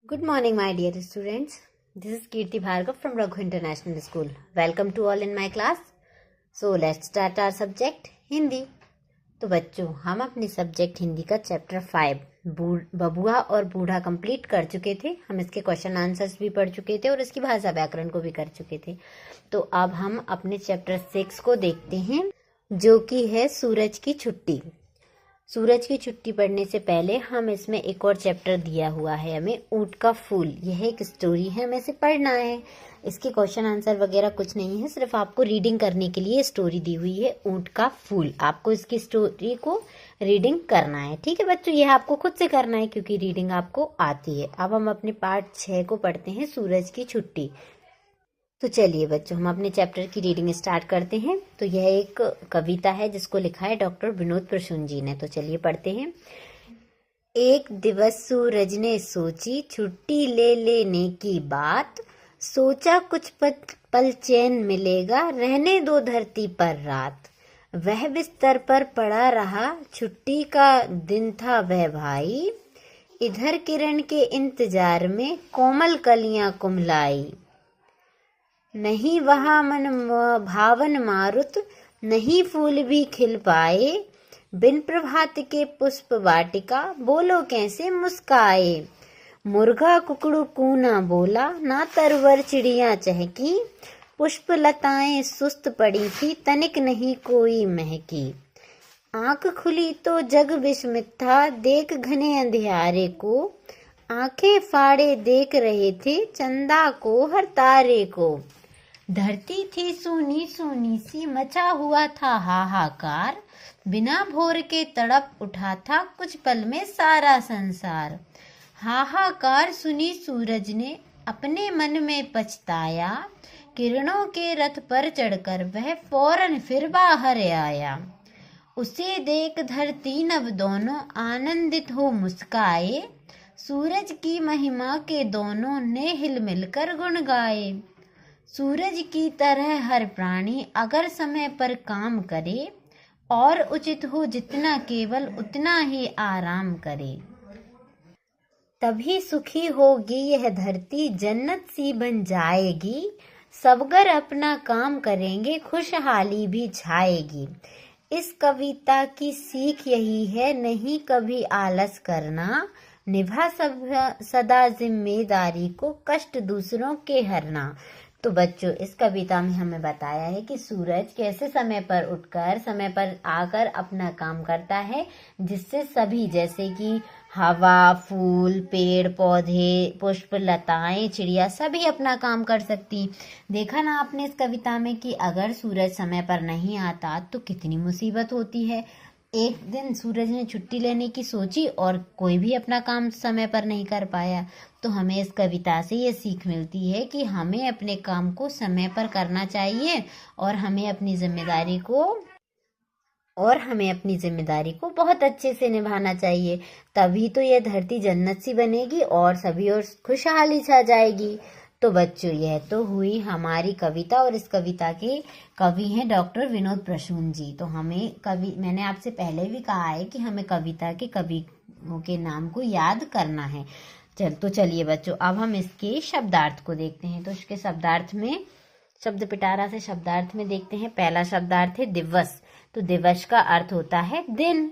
Good morning, my dear students. This is Kirti Bhargav from Raghu International School. Welcome to all in my class. So let's start our subject Hindi. तो बच्चों, हम अपने subject Hindi का chapter 5 बबुआ और बूढ़ा complete कर चुके थे. हम इसके क्वेश्चन आंसर्स भी पढ़ चुके थे और इसकी भाषा व्याकरण को भी कर चुके थे. तो अब हम अपने चैप्टर 6 को देखते हैं, जो कि है सूरज की छुट्टी. सूरज की छुट्टी पढ़ने से पहले हम इसमें एक और चैप्टर दिया हुआ है हमें, ऊंट का फूल. यह एक स्टोरी है, हमें इसे पढ़ना है. इसके क्वेश्चन आंसर वगैरह कुछ नहीं है, सिर्फ आपको रीडिंग करने के लिए स्टोरी दी हुई है ऊंट का फूल. आपको इसकी स्टोरी को रीडिंग करना है. ठीक है बच्चों, यह आपको खुद से करना है क्योंकि रीडिंग आपको आती है. अब हम अपने पार्ट 6 को पढ़ते हैं, सूरज की छुट्टी. तो चलिए बच्चों, हम अपने चैप्टर की रीडिंग स्टार्ट करते हैं. तो यह एक कविता है जिसको लिखा है डॉक्टर विनोद प्रसून जी ने. तो चलिए पढ़ते हैं. एक दिवस सूरज ने सोची छुट्टी ले लेने की बात. सोचा कुछ पल चैन मिलेगा, रहने दो धरती पर रात. वह बिस्तर पर पड़ा रहा, छुट्टी का दिन था वह भाई. इधर किरण के इंतजार में कोमल कलियां कुम्हलाई. नहीं वहां मन भावन मारुत, नहीं फूल भी खिल पाए. बिन प्रभात के पुष्प वाटिका, बोलो कैसे मुस्काए. मुर्गा कुकड़ू कूना बोला, ना तरवर चिड़िया चहकी. पुष्प लताएं सुस्त पड़ी थी, तनिक नहीं कोई महकी. आंख खुली तो जग विस्मित था, देख घने अंधियारे को. आंखें फाड़े देख रहे थे, चंदा को हर तारे को. धरती थी सूनी सूनी सी, मचा हुआ था हाहाकार. बिना भोर के तड़प उठा था, कुछ पल में सारा संसार. हाहाकार सुनी सूरज ने अपने मन में पछताया. किरणों के रथ पर चढ़कर वह फौरन फिर बाहर आया. उसे देख धरती नभ दोनों आनंदित हो मुस्काए. सूरज की महिमा के दोनों ने हिल मिलकर गुण गाए. सूरज की तरह हर प्राणी अगर समय पर काम करे, और उचित हो जितना केवल उतना ही आराम करे. तभी सुखी होगी यह धरती, जन्नत सी बन जाएगी. सबगर अपना काम करेंगे, खुशहाली भी छाएगी. इस कविता की सीख यही है, नहीं कभी आलस करना. निभा सदा जिम्मेदारी को, कष्ट दूसरों के हरना. तो बच्चों, इस कविता में हमें बताया है कि सूरज कैसे समय पर उठकर समय पर आकर अपना काम करता है, जिससे सभी जैसे कि हवा, फूल, पेड़ पौधे, पुष्प, लताएं, चिड़िया सभी अपना काम कर सकती. देखा ना आपने इस कविता में कि अगर सूरज समय पर नहीं आता तो कितनी मुसीबत होती है. एक दिन सूरज ने छुट्टी लेने की सोची और कोई भी अपना काम समय पर नहीं कर पाया. तो हमें इस कविता से ये सीख मिलती है कि हमें अपने काम को समय पर करना चाहिए और हमें अपनी जिम्मेदारी को बहुत अच्छे से निभाना चाहिए. तभी तो ये धरती जन्नत सी बनेगी और सभी और खुशहाली छा जाएगी. तो बच्चों, यह तो हुई हमारी कविता और इस कविता के कवि हैं डॉक्टर विनोद प्रसून जी. तो मैंने आपसे पहले भी कहा है कि हमें कविता के कवियों के नाम को याद करना है. तो चलिए बच्चों, अब हम इसके शब्दार्थ को देखते हैं. तो इसके शब्दार्थ में शब्द पिटारा से शब्दार्थ में देखते हैं. पहला शब्दार्थ है दिवस. तो दिवस का अर्थ होता है दिन.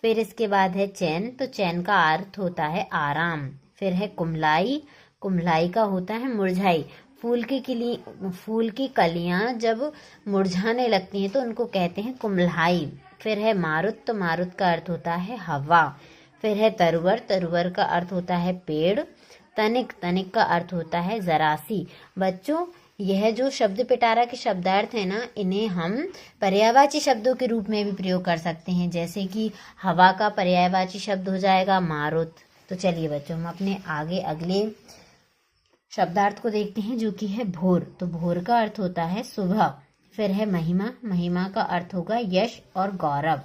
फिर इसके बाद है चैन. तो चैन का अर्थ होता है आराम. फिर है कुम्हलाई. कुम्हलाई का होता है मुरझाई. फूल की कलियां जब मुरझाने लगती हैं तो उनको कहते हैं कुम्हलाई. फिर है मारुत. तो मारुत का अर्थ होता है हवा. फिर है तरुवर. तरुवर का अर्थ होता है पेड़. तनिक. तनिक का अर्थ होता है जरासी. बच्चों, यह जो शब्द पिटारा के शब्दार्थ है ना, इन्हें हम पर्यायवाची शब्दों के रूप में भी प्रयोग कर सकते हैं. जैसे कि हवा का पर्यायवाची शब्द हो जाएगा मारुत. तो चलिए बच्चों, हम अपने आगे अगले शब्दार्थ को देखते हैं, जो कि है भोर. तो भोर का अर्थ होता है सुबह. फिर है महिमा. महिमा का अर्थ होगा यश और गौरव.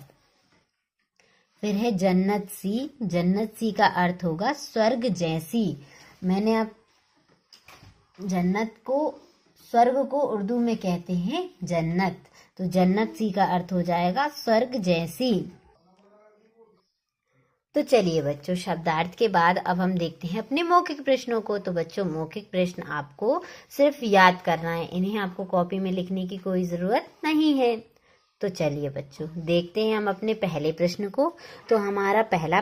फिर है जन्नत सी. जन्नत सी का अर्थ होगा स्वर्ग जैसी. मैंने आप स्वर्ग को उर्दू में कहते हैं जन्नत. तो जन्नत सी का अर्थ हो जाएगा स्वर्ग जैसी. तो चलिए बच्चों, शब्दार्थ के बाद अब हम देखते हैं अपने मौखिक प्रश्नों को। तो बच्चों, मौखिक प्रश्न आपको सिर्फ याद करना है, इन्हें आपको कॉपी में लिखने की कोई ज़रूरत नहीं है। तो चलिए बच्चों, देखते हैं हम अपने पहले प्रश्न को। तो हमारा पहला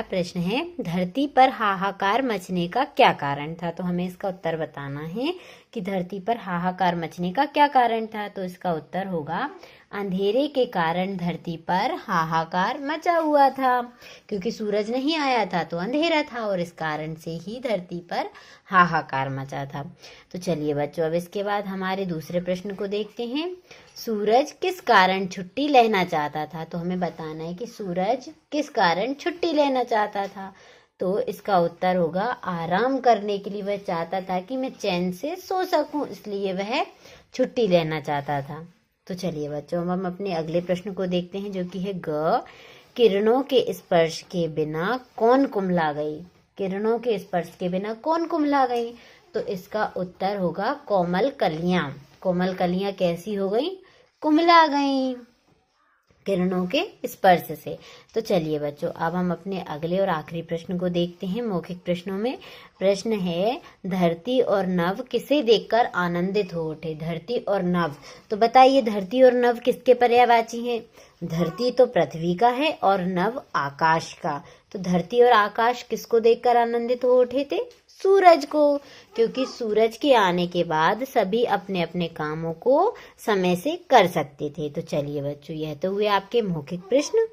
प्रश्न है धरती पर हाहाकार मचने का क्या कारण था। तो हमें इसका उत्तर बताना है कि धरती पर हाहाकार मचने का क्या कारण था। तो इसका उत्तर होगा अंधेरे के कारण धरती पर हाहाकार मचा हुआ था, क्योंकि सूरज नहीं आया था तो अंधेरा था और इस कारण से ही धरती पर हाहाकार मचा था। तो चलिए बच्चों, अब इसके बाद हमारे दूसरे प्रश्न को देखते हैं। सूरज किस कारण छुट्टी लेना चाहता था। तो हमें बताना है कि सूरज किस कारण छुट्टी लेना चाहता था। तो इसका उत्तर होगा आराम करने के लिए वह चाहता था कि मैं चैन से सो सकूं, इसलिए वह छुट्टी लेना चाहता था। तो चलिए बच्चों, अब हम अपने अगले प्रश्न को देखते हैं, जो कि है ग किरणों के स्पर्श के बिना कौन कुम्हला गई। किरणों के स्पर्श के बिना कौन कुम्हला गई। तो इसका उत्तर होगा कोमल कलियां। कोमल कलियां कैसी हो गई? कुम्हला गई किरणों के स्पर्श से। तो चलिए बच्चों, अब हम अपने अगले और आखिरी प्रश्न को देखते हैं मौखिक प्रश्नों में। प्रश्न है धरती और नभ किसे देखकर आनंदित हो उठे। धरती और नभ, तो बताइए धरती और नभ किसके पर्यायवाची हैं? धरती तो पृथ्वी का है और नभ आकाश का। तो धरती और आकाश किसको देखकर आनंदित हो उठे थे? सूरज को, क्योंकि सूरज के आने के बाद सभी अपने अपने कामों को समय से कर सकते थे। तो चलिए बच्चों, यह तो हुए आपके मौखिक प्रश्न।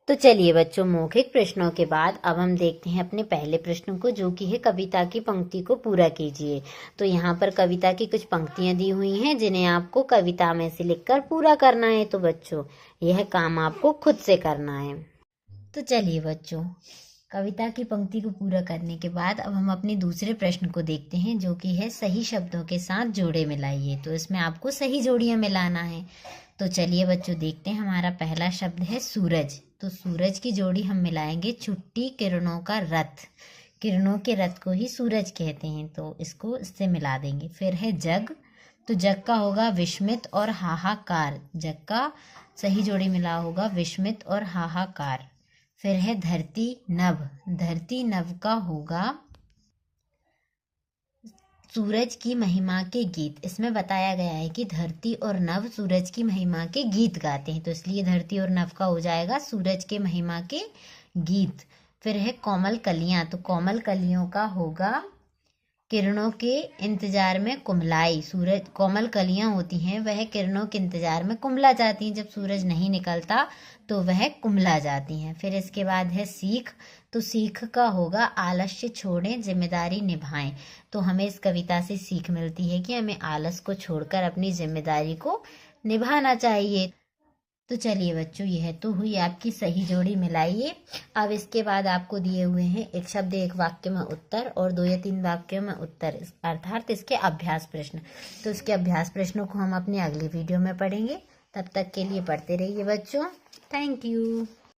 तो चलिए बच्चों, मौखिक प्रश्नों के बाद अब हम देखते हैं अपने पहले प्रश्न को, जो कि है कविता की पंक्ति को पूरा कीजिए। तो यहाँ पर कविता की कुछ पंक्तियां दी हुई हैं, जिन्हें आपको कविता में से लिखकर पूरा करना है। तो बच्चों, यह काम आपको खुद से करना है। तो चलिए बच्चों, कविता की पंक्ति को पूरा करने के बाद अब हम अपने दूसरे प्रश्न को देखते हैं, जो कि है सही शब्दों के साथ जोड़े मिलाइए। तो इसमें आपको सही जोड़ियां मिलाना है। तो चलिए बच्चों, देखते हैं। हमारा पहला शब्द है सूरज। तो सूरज की जोड़ी हम मिलाएंगे छुट्टी किरणों का रथ। किरणों के रथ को ही सूरज कहते हैं, तो इसको इससे मिला देंगे। फिर है जग। तो जग का होगा विस्मित और हाहाकार। जग का सही जोड़ी मिला होगा विस्मित और हाहाकार। फिर है धरती नभ। धरती नभ का होगा सूरज की महिमा के गीत। इसमें बताया गया है कि धरती और नभ सूरज की महिमा के गीत गाते हैं, तो इसलिए धरती और नभ का हो जाएगा सूरज के महिमा के गीत। फिर है कोमल कलियां। तो कोमल कलियों का होगा किरणों के इंतजार में कुम्हलाई। सूरज, कोमल कलियां होती हैं वह किरणों के इंतजार में कुम्हला जाती हैं। जब सूरज नहीं निकलता तो वह कुम्हला जाती हैं। फिर इसके बाद है सीख। तो सीख का होगा आलस्य छोड़ें जिम्मेदारी निभाएं। तो हमें इस कविता से सीख मिलती है कि हमें आलस को छोड़कर अपनी जिम्मेदारी को निभाना चाहिए। तो चलिए बच्चों, यह तो हुई आपकी सही जोड़ी मिलाइए। अब इसके बाद आपको दिए हुए हैं एक शब्द एक वाक्य में उत्तर और 2 या 3 वाक्यों में उत्तर, अर्थात इसके अभ्यास प्रश्न। तो इसके अभ्यास प्रश्नों को हम अपनी अगली वीडियो में पढ़ेंगे। तब तक के लिए पढ़ते रहिए बच्चों। Thank you.